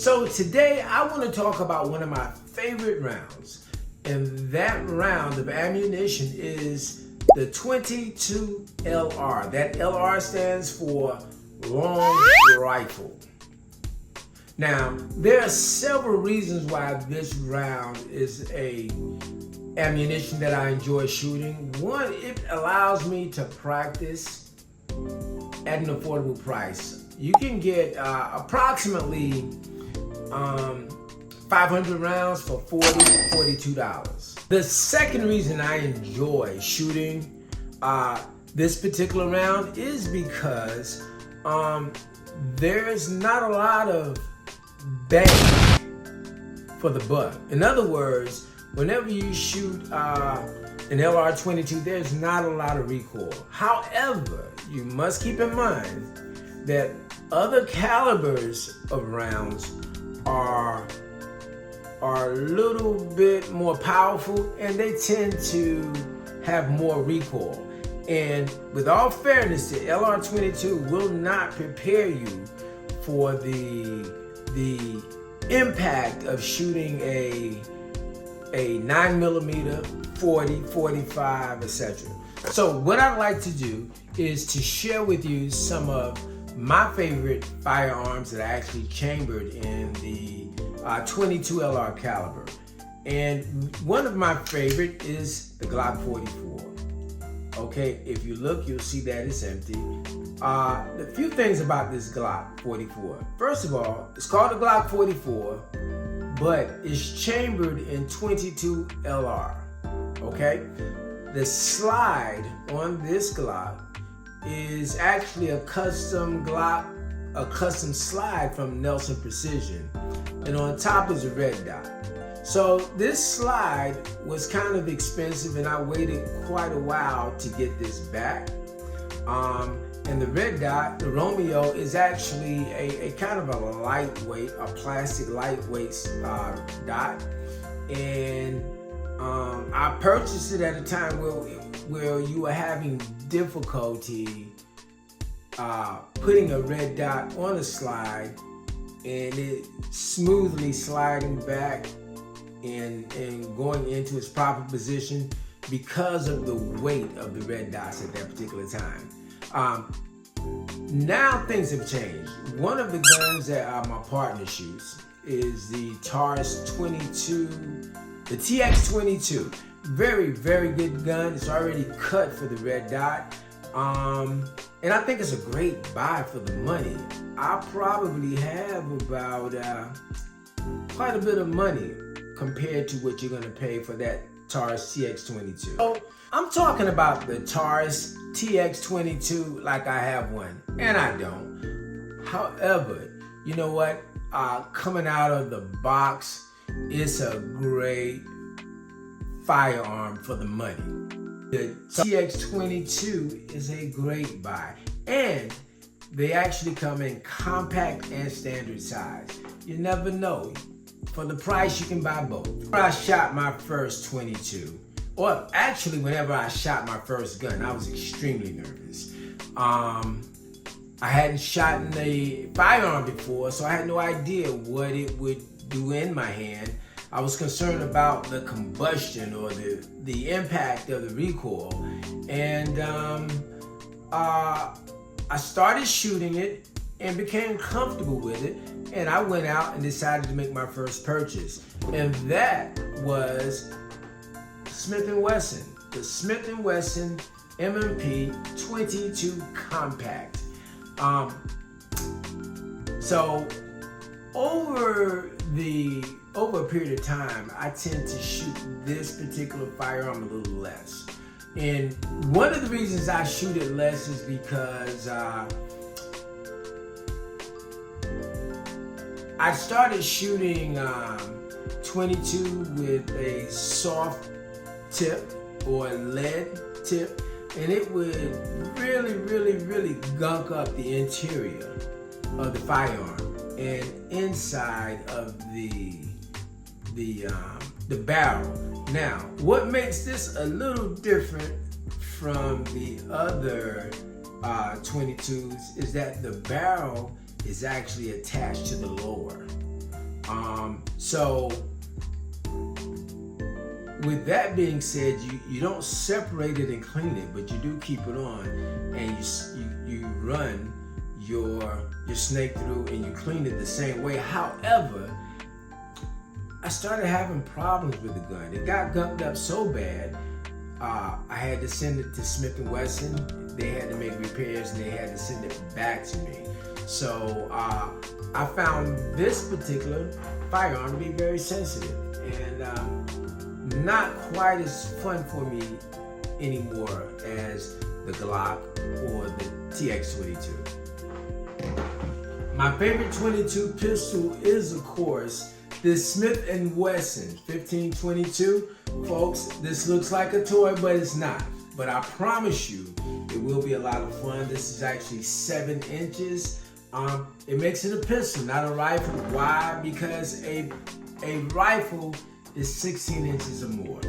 So today I want to talk about one of my favorite rounds, and that round of ammunition is the 22 LR. That LR stands for long rifle. Now, there are several reasons why this round is a ammunition that I enjoy shooting. One, it allows me to practice at an affordable price. You can get approximately 500 rounds for $42. The second reason I enjoy shooting this particular round is because there's not a lot of bang for the buck. In other words, whenever you shoot an LR-22, there's not a lot of recoil. However, you must keep in mind that other calibers of rounds are a little bit more powerful, and they tend to have more recoil. And with all fairness, the LR-22 will not prepare you for the impact of shooting a 9mm, 40, 45, etc. So what I'd like to do is to share with you some of my favorite firearms that I actually chambered in the 22 LR caliber. And one of my favorite is the Glock 44. Okay, if you look, you'll see that it's empty. A few things about this Glock 44. First of all, it's called the Glock 44, but it's chambered in 22 LR. Okay, the slide on this Glock is actually a custom Glock, a custom slide from Nelson Precision, and on top is a red dot. So this slide was kind of expensive, and I waited quite a while to get this back. And the red dot, the Romeo, is actually a kind of a lightweight, a plastic lightweight dot. And I purchased it at a time where you were having difficulty putting a red dot on a slide and it smoothly sliding back and going into its proper position because of the weight of the red dots at that particular time. Now things have changed. One of the guns that my partner shoots is the Taurus 22, the TX22. Very, very good gun. It's already cut for the red dot. And I think it's a great buy for the money. I probably have about quite a bit of money compared to what you're gonna pay for that Taurus TX22. So I'm talking about the Taurus TX22 like I have one, and I don't. However, you know what? Coming out of the box, it's a great firearm for the money. The TX22 is a great buy, and they actually come in compact and standard size. You never know. For the price, you can buy both. When I shot my first 22, or actually whenever I shot my first gun, I was extremely nervous. I hadn't shot in a firearm before, so I had no idea what it would do in my hand. I was concerned about the combustion or the impact of the recoil. And I started shooting it and became comfortable with it. And I went out and decided to make my first purchase. And that was Smith & Wesson. The Smith & Wesson M&P 22 Compact. So over a period of time, I tend to shoot this particular firearm a little less. And one of the reasons I shoot it less is because I started shooting 22 with a soft tip or lead tip, and it would really gunk up the interior of the firearm and inside of the barrel. Now, what makes this a little different from the other 22s is that the barrel is actually attached to the lower. So with that being said, you don't separate it and clean it, but you do keep it on, and you run your snake through and you clean it the same way. However, I started having problems with the gun. It got gunked up so bad, I had to send it to Smith & Wesson. They had to make repairs and they had to send it back to me. So I found this particular firearm to be very sensitive and not quite as fun for me anymore as the Glock or the TX22. My favorite 22 pistol is, of course, this Smith & Wesson 1522. Folks, this looks like a toy, but it's not. But I promise you, it will be a lot of fun. This is actually 7 inches. It makes it a pistol, not a rifle. Why? Because a rifle is 16 inches or more.